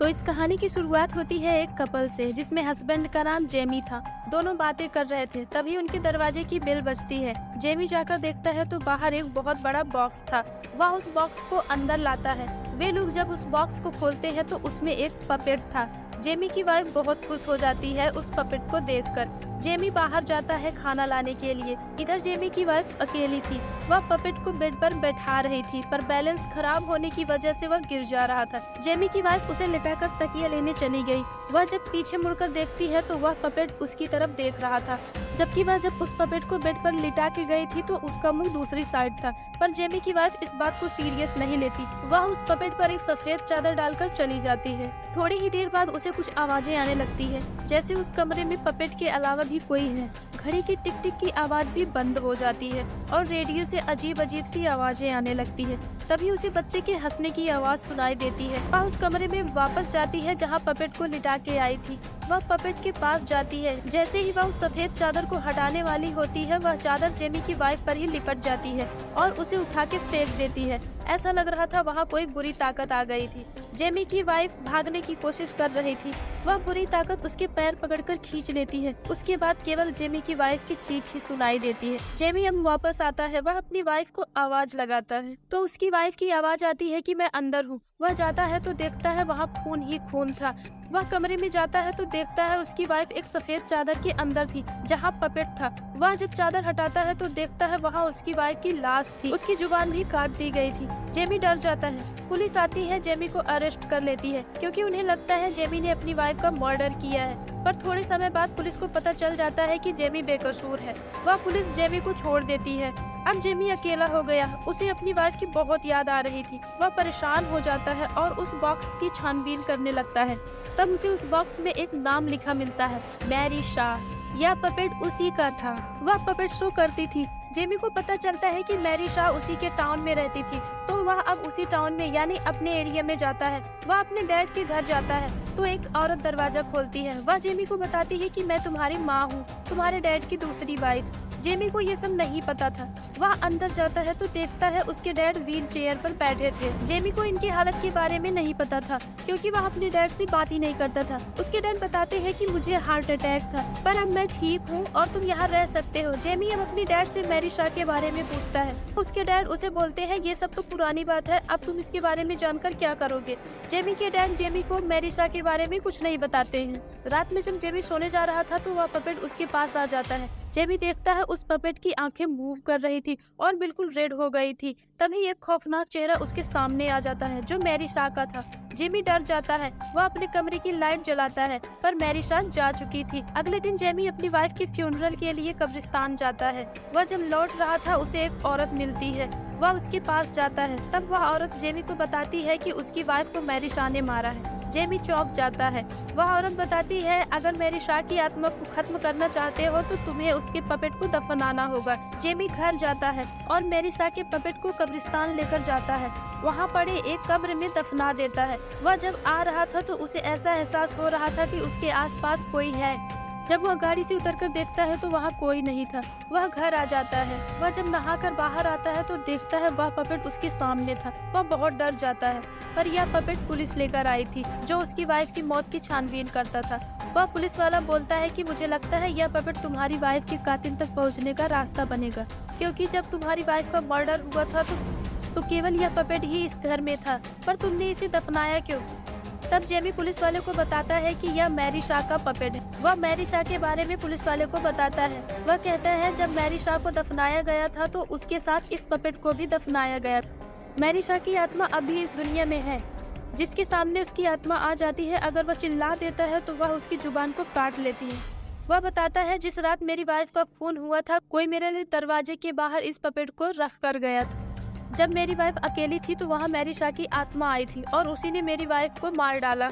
तो इस कहानी की शुरुआत होती है एक कपल से जिसमें हस्बैंड का नाम जेमी था। दोनों बातें कर रहे थे, तभी उनके दरवाजे की बेल बजती है। जेमी जाकर देखता है तो बाहर एक बहुत बड़ा बॉक्स था। वह उस बॉक्स को अंदर लाता है। वे लोग जब उस बॉक्स को खोलते हैं तो उसमें एक पपेट था। जेमी की वाइफ बहुत खुश हो जाती है उस पपेट को देखकर। जेमी बाहर जाता है खाना लाने के लिए। इधर जेमी की वाइफ अकेली थी। वह पपेट को बेड पर बैठा रही थी, पर बैलेंस खराब होने की वजह से वह गिर जा रहा था। जेमी की वाइफ उसे लिटाकर तकिया लेने चली गई। वह जब पीछे मुड़कर देखती है तो वह पपेट उसकी तरफ देख रहा था, जबकि वह जब उस पपेट को बेड पर लिटा के गई थी तो उसका मुंह दूसरी साइड था। पर जेमी की वाइफ इस बात को सीरियस नहीं लेती। वह उस पपेट पर एक सफेद चादर डालकर चली जाती है। थोड़ी ही देर बाद उसे कुछ आवाजें आने लगती है, जैसे उस कमरे में पपेट के अलावा भी कोई है। घड़ी की टिक टिक की आवाज भी बंद हो जाती है और रेडियो से अजीब अजीब सी आवाजें आने लगती है। तभी उसे बच्चे के हंसने की आवाज सुनाई देती है। वह उस कमरे में वापस जाती है जहां पपेट को लिटा के आई थी। वह पपेट के पास जाती है। जैसे ही वह उस सफेद चादर को हटाने वाली होती है, वह चादर जेमी की वाइफ पर ही लिपट जाती है और उसे उठा के फेंक देती है। ऐसा लग रहा था वहाँ कोई बुरी ताकत आ गई थी। जेमी की वाइफ भागने की कोशिश कर रही थी। वह बुरी ताकत उसके पैर पकड़कर खींच लेती है। उसके बाद केवल जेमी की वाइफ की चीख ही सुनाई देती है। जेमी अब वापस आता है। वह अपनी वाइफ को आवाज लगाता है तो उसकी वाइफ की आवाज आती है कि मैं अंदर हूँ। वह जाता है तो देखता है वहाँ खून ही खून था। वह कमरे में जाता है तो देखता है उसकी वाइफ एक सफेद चादर के अंदर थी जहाँ पपेट था। वह जब चादर हटाता है तो देखता है वहाँ उसकी वाइफ की लाश थी। उसकी जुबान भी काट दी गई थी। जेमी डर जाता है। पुलिस आती है, जेमी को अरेस्ट कर लेती है क्योंकि उन्हें लगता है जेमी ने अपनी वाइफ का मर्डर किया है। पर थोड़े समय बाद पुलिस को पता चल जाता है कि जेमी बेकसूर है। वह पुलिस जेमी को छोड़ देती है। अब जेमी अकेला हो गया। उसे अपनी वाइफ की बहुत याद आ रही थी। वह परेशान हो जाता है और उस बॉक्स की छानबीन करने लगता है। तब उसे उस बॉक्स में एक नाम लिखा मिलता है, मैरी शाह। यह पपेट उसी का था। वह पपेट शो करती थी। जेमी को पता चलता है कि मैरी शाह उसी के टाउन में रहती थी, तो वह अब उसी टाउन में यानी अपने एरिया में जाता है। वह अपने डैड के घर जाता है तो एक औरत दरवाजा खोलती है। वह जेमी को बताती है कि मैं तुम्हारी माँ हूँ, तुम्हारे डैड की दूसरी वाइफ। जेमी को ये सब नहीं पता था। वह अंदर जाता है तो देखता है उसके डैड व्हील चेयर पर बैठे थे। जेमी को इनकी हालत के बारे में नहीं पता था क्योंकि वह अपने डैड से बात ही नहीं करता था। उसके डैड बताते हैं कि मुझे हार्ट अटैक था, पर अब मैं ठीक हूँ और तुम यहाँ रह सकते हो। जेमी अब अपने डैड से मैरी शाह के बारे में पूछता है। उसके डैड उसे बोलते हैं ये सब तो पुरानी बात है, अब तुम इसके बारे में जानकर क्या करोगे। जेमी के डैड जेमी को मैरी शाह के बारे में कुछ नहीं बताते हैं। रात में जब जेमी सोने जा रहा था तो वह पपेट उसके पास आ जाता है। जेमी देखता है उस पपेट की आंखें मूव कर रही थी और बिल्कुल रेड हो गई थी। तभी एक खौफनाक चेहरा उसके सामने आ जाता है जो मैरी शाह का था। जेमी डर जाता है। वह अपने कमरे की लाइट जलाता है, पर मैरी शाह जा चुकी थी। अगले दिन जेमी अपनी वाइफ के फ्यूनरल के लिए कब्रिस्तान जाता है। वह जब लौट रहा था उसे एक औरत मिलती है। वह उसके पास जाता है। तब वह औरत जेमी को बताती है कि उसकी वाइफ को मैरी शाह ने मारा है। जेमी चौंक जाता है। वह औरत बताती है अगर मैरी शाह की आत्मा को खत्म करना चाहते हो तो तुम्हें उसके पपेट को दफनाना होगा। जेमी घर जाता है और मैरी शाह के पपेट को कब्रिस्तान लेकर जाता है। वहाँ पड़े एक कब्र में दफना देता है। वह जब आ रहा था तो उसे ऐसा एहसास हो रहा था कि उसके आसपास कोई है। जब वह गाड़ी से उतरकर देखता है तो वहाँ कोई नहीं था। वह घर आ जाता है। वह जब नहाकर बाहर आता है तो देखता है वह पपेट उसके सामने था। वह बहुत डर जाता है, पर यह पपेट पुलिस लेकर आई थी जो उसकी वाइफ की मौत की छानबीन करता था। वह पुलिस वाला बोलता है कि मुझे लगता है यह पपेट तुम्हारी वाइफ के कातिल तक पहुँचने का रास्ता बनेगा, क्योंकि जब तुम्हारी वाइफ का मर्डर हुआ था तो केवल यह पपेट ही इस घर में था, पर तुमने इसे दफनाया क्यों। तब जेमी पुलिस वाले को बताता है कि यह मैरी शाह का पपेट है। वह मैरी शाह के बारे में पुलिस वाले को बताता है। वह कहता है जब मैरी शाह को दफनाया गया था तो उसके साथ इस पपेट को भी दफनाया गया। मैरी शाह की आत्मा अभी इस दुनिया में है। जिसके सामने उसकी आत्मा आ जाती है, अगर वह चिल्ला देता है तो वह उसकी जुबान को काट लेती है। वह बताता है जिस रात मेरी वाइफ का खून हुआ था कोई मेरे लिए दरवाजे के बाहर इस पपेट को रख कर गया था। जब मेरी वाइफ अकेली थी तो वहाँ मैरी शाह की आत्मा आई थी और उसी ने मेरी वाइफ को मार डाला,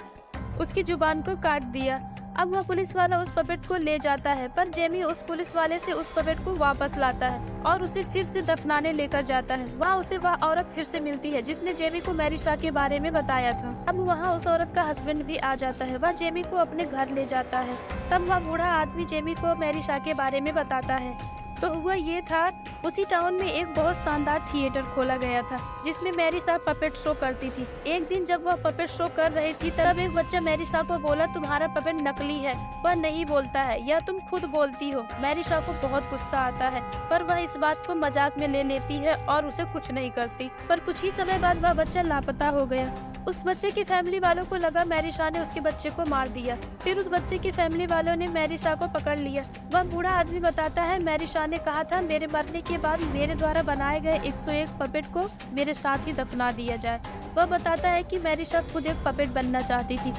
उसकी जुबान को काट दिया। अब वह पुलिस वाला उस पपेट को ले जाता है, पर जेमी उस पुलिस वाले से उस पपेट को वापस लाता है और उसे फिर से दफनाने लेकर जाता है। वहाँ उसे वह औरत फिर से मिलती है जिसने जेमी को मैरी शाह के बारे में बताया था। अब वहाँ उस औरत का हस्बैंड भी आ जाता है। वह जेमी को अपने घर ले जाता है। तब वह बूढ़ा आदमी जेमी को मैरी शाह के बारे में बताता है। तो हुआ ये था उसी टाउन में एक बहुत शानदार थिएटर खोला गया था जिसमें मैरी शाह पपेट शो करती थी। एक दिन जब वह पपेट शो कर रही थी तब एक बच्चा मैरी शाह को बोला, तुम्हारा पपेट नकली है, वह नहीं बोलता है, यह तुम खुद बोलती हो। मैरी शाह को बहुत गुस्सा आता है पर वह इस बात को मजाक में ले लेती है और उसे कुछ नहीं करती। पर कुछ ही समय बाद वह बच्चा लापता हो गया। उस बच्चे की फैमिली वालों को लगा मैरी शाह ने उसके बच्चे को मार दिया। फिर उस बच्चे की फैमिली वालों ने मैरी शाह को पकड़ लिया। वह बूढ़ा आदमी बताता है, मैरी शाह ने कहा था मेरे मरने के बाद मेरे द्वारा बनाए गए 101 पपेट को मेरे साथ ही दफना दिया जाए। वह बताता है कि मैरी शाह खुद एक पपेट बनना चाहती थी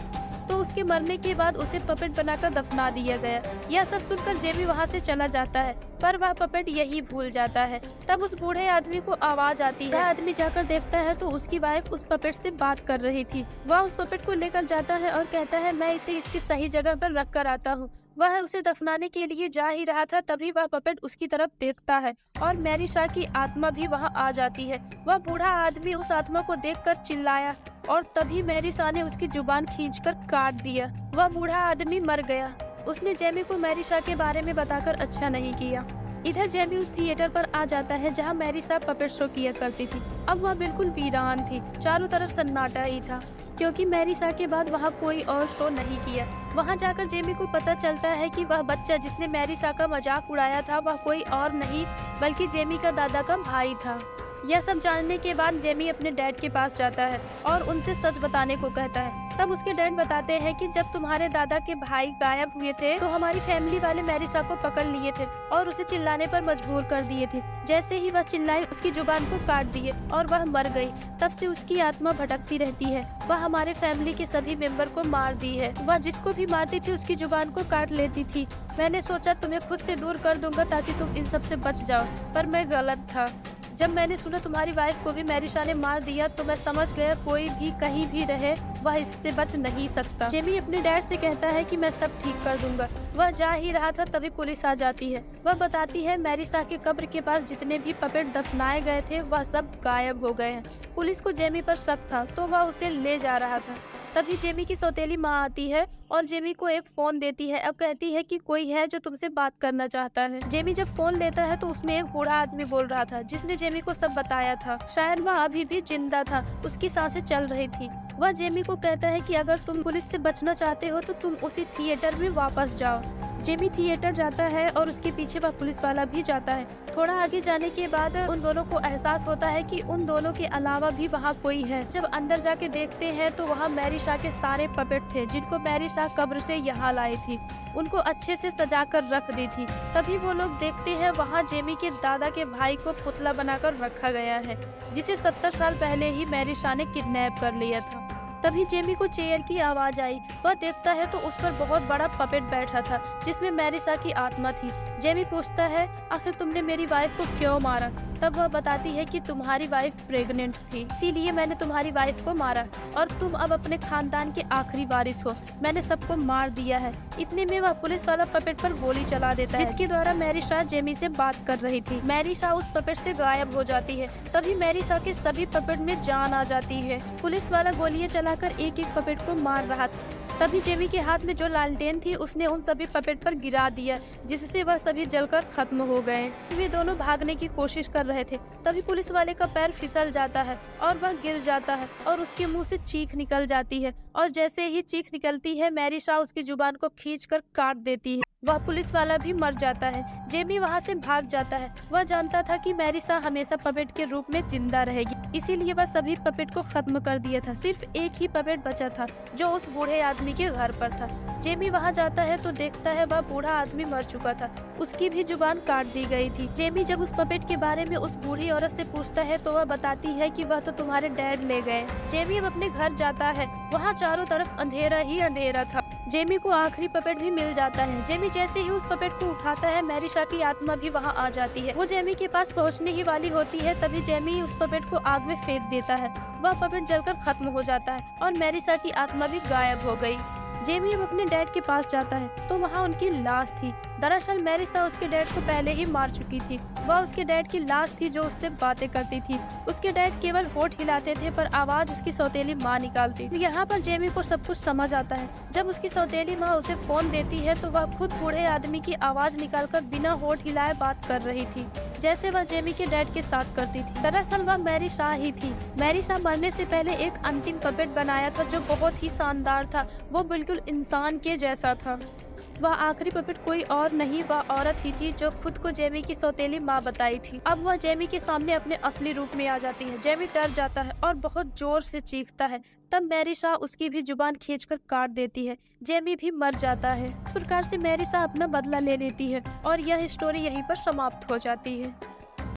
तो उसके मरने के बाद उसे पपेट बनाकर दफना दिया गया। यह सब सुनकर जेमी वहाँ से चला जाता है पर वह पपेट यही भूल जाता है। तब उस बूढ़े आदमी को आवाज आती है। आदमी जाकर देखता है तो उसकी वाइफ उस पपेट से बात कर रही थी। वह उस पपेट को लेकर जाता है और कहता है, मैं इसे इसकी सही जगह पर रख कर आता हूँ। वह उसे दफनाने के लिए जा ही रहा था तभी वह पपेट उसकी तरफ देखता है और मैरी शाह की आत्मा भी वहाँ आ जाती है। वह बूढ़ा आदमी उस आत्मा को देखकर चिल्लाया और तभी मैरी शाह ने उसकी जुबान खींचकर काट दिया। वह बूढ़ा आदमी मर गया। उसने जेमी को मैरी शाह के बारे में बताकर अच्छा नहीं किया। इधर जेमी उस थिएटर पर आ जाता है जहां मैरी शाह पपेट शो किया करती थी। अब वह बिल्कुल वीरान थी, चारों तरफ सन्नाटा ही था क्योंकि मैरी शाह के बाद वहां कोई और शो नहीं किया। वहां जाकर जेमी को पता चलता है कि वह बच्चा जिसने मैरी शाह का मजाक उड़ाया था वह कोई और नहीं बल्कि जेमी का दादा का भाई था। यह सब जानने के बाद जेमी अपने डैड के पास जाता है और उनसे सच बताने को कहता है। तब उसके डैड बताते हैं कि जब तुम्हारे दादा के भाई गायब हुए थे तो हमारी फैमिली वाले मैरी शाह को पकड़ लिए थे और उसे चिल्लाने पर मजबूर कर दिए थे। जैसे ही वह चिल्लाई उसकी जुबान को काट दिए और वह मर गई। तब से उसकी आत्मा भटकती रहती है। वह हमारे फैमिली के सभी मेंबर को मार दी है। वह जिसको भी मारती थी उसकी जुबान को काट लेती थी। मैंने सोचा तुम्हें खुद से दूर कर दूंगा ताकि तुम इन सब से बच जाओ, पर मैं गलत था। जब मैंने सुना तुम्हारी वाइफ को भी मैरी शाह ने मार दिया तो मैं समझ गया कोई भी कहीं भी रहे वह इससे बच नहीं सकता। जेमी अपने डैड से कहता है कि मैं सब ठीक कर दूंगा। वह जा ही रहा था तभी पुलिस आ जाती है। वह बताती है मैरी शाह के कब्र के पास जितने भी पपेट दफनाए गए थे वह सब गायब हो गए हैं। पुलिस को जेमी पर शक था तो वह उसे ले जा रहा था। तभी जेमी की सौतेली माँ आती है और जेमी को एक फोन देती है। अब कहती है कि कोई है जो तुमसे बात करना चाहता है। जेमी जब फोन लेता है तो उसमें एक बूढ़ा आदमी बोल रहा था जिसने जेमी को सब बताया था। शायद वह अभी भी जिंदा था, उसकी सांसें चल रही थी। वह जेमी को कहता है कि अगर तुम पुलिस से बचना चाहते हो तो तुम उसी थिएटर में वापस जाओ। जेमी थिएटर जाता है और उसके पीछे वह पुलिस वाला भी जाता है। थोड़ा आगे जाने के बाद उन दोनों को एहसास होता है कि उन दोनों के अलावा भी वहाँ कोई है। जब अंदर जाके देखते हैं तो वहाँ मैरी शाह के सारे पपेट थे जिनको मैरी शाह कब्र से यहाँ लाई थी। उनको अच्छे से सजा कर रख दी थी। तभी वो लोग देखते हैं वहाँ जेमी के दादा के भाई को पुतला बनाकर रखा गया है जिसे 70 साल पहले ही मैरी शाह ने किडनैप कर लिया था। तभी जेमी को चेयर की आवाज आई। वह देखता है तो उस पर बहुत बड़ा पपेट बैठा था जिसमें मैरी शाह की आत्मा थी। जेमी पूछता है, आखिर तुमने मेरी वाइफ को क्यों मारा? तब वह बताती है कि तुम्हारी वाइफ प्रेग्नेंट थी, इसीलिए मैंने तुम्हारी वाइफ को मारा और तुम अब अपने खानदान के आखिरी वारिस हो। मैंने सबको मार दिया है। इतने में वह पुलिस वाला पपेट पर गोली चला देता है जिसके द्वारा मैरी शाह जेमी से बात कर रही थी। मैरी शाह उस पपेट से गायब हो जाती है। तभी मैरी शाह के सभी पपेट में जान आ जाती है। पुलिस वाला गोलियां चलाकर एक एक पपेट को मार रहा था। तभी जेमी के हाथ में जो लालटेन थी उसने उन सभी पपेट पर गिरा दिया जिससे वह सभी जलकर खत्म हो गए। वे दोनों भागने की कोशिश कर रहे थे। तभी पुलिस वाले का पैर फिसल जाता है और वह गिर जाता है और उसके मुंह से चीख निकल जाती है और जैसे ही चीख निकलती है मैरी शाह उसकी जुबान को खींचकर काट देती है। वह पुलिस वाला भी मर जाता है। जेमी वहाँ से भाग जाता है। वह जानता था कि मैरी शाह हमेशा पपेट के रूप में जिंदा रहेगी, इसीलिए वह सभी पपेट को खत्म कर दिया था। सिर्फ एक ही पपेट बचा था जो उस बूढ़े आदमी के घर पर था। जेमी वहाँ जाता है तो देखता है वह बूढ़ा आदमी मर चुका था, उसकी भी जुबान काट दी गई थी। जेमी जब उस पपेट के बारे में उस बूढ़ी औरत से पूछता है तो वह बताती है कि वह तो तुम्हारे डैड ले गए। जेमी अब अपने घर जाता है। वहाँ चारों तरफ अंधेरा ही अंधेरा था। जेमी को आखिरी पपेट भी मिल जाता है। जेमी जैसे ही उस पपेट को उठाता है मैरी शाह की आत्मा भी वहाँ आ जाती है। वो जेमी के पास पहुँचने ही वाली होती है तभी जेमी उस पपेट को आग में फेंक देता है। वह पपेट जलकर खत्म हो जाता है और मैरी शाह की आत्मा भी गायब हो गई। जेमी अब अपने डैड के पास जाता है तो वहाँ उनकी लाश थी। दरअसल मैरी शाह उसके डैड को पहले ही मार चुकी थी। वह उसके डैड की लाश थी जो उससे बातें करती थी। उसके डैड केवल होठ हिलाते थे पर आवाज उसकी सौतेली माँ निकालती। यहाँ पर जेमी को सब कुछ समझ आता है। जब उसकी सौतेली माँ उसे फोन देती है तो वह खुद बूढ़े आदमी की आवाज निकालकर बिना होठ हिलाए बात कर रही थी, जैसे वह जेमी के डैड के साथ करती थी। दरअसल वह मैरी शाह ही थी। मैरी शाह मरने से पहले एक अंतिम पपेट बनाया था जो बहुत ही शानदार था। वो बिल्कुल इंसान के जैसा था। वह आखिरी पपेट कोई और नहीं, वह औरत ही थी जो खुद को जेमी की सौतेली माँ बताई थी। अब वह जेमी के सामने अपने असली रूप में आ जाती है। जेमी डर जाता है और बहुत जोर से चीखता है। तब मैरी शाह उसकी भी जुबान खींचकर काट देती है। जेमी भी मर जाता है। इस प्रकार से मैरी शाह अपना बदला ले लेती है और यह स्टोरी यहीं पर समाप्त हो जाती है।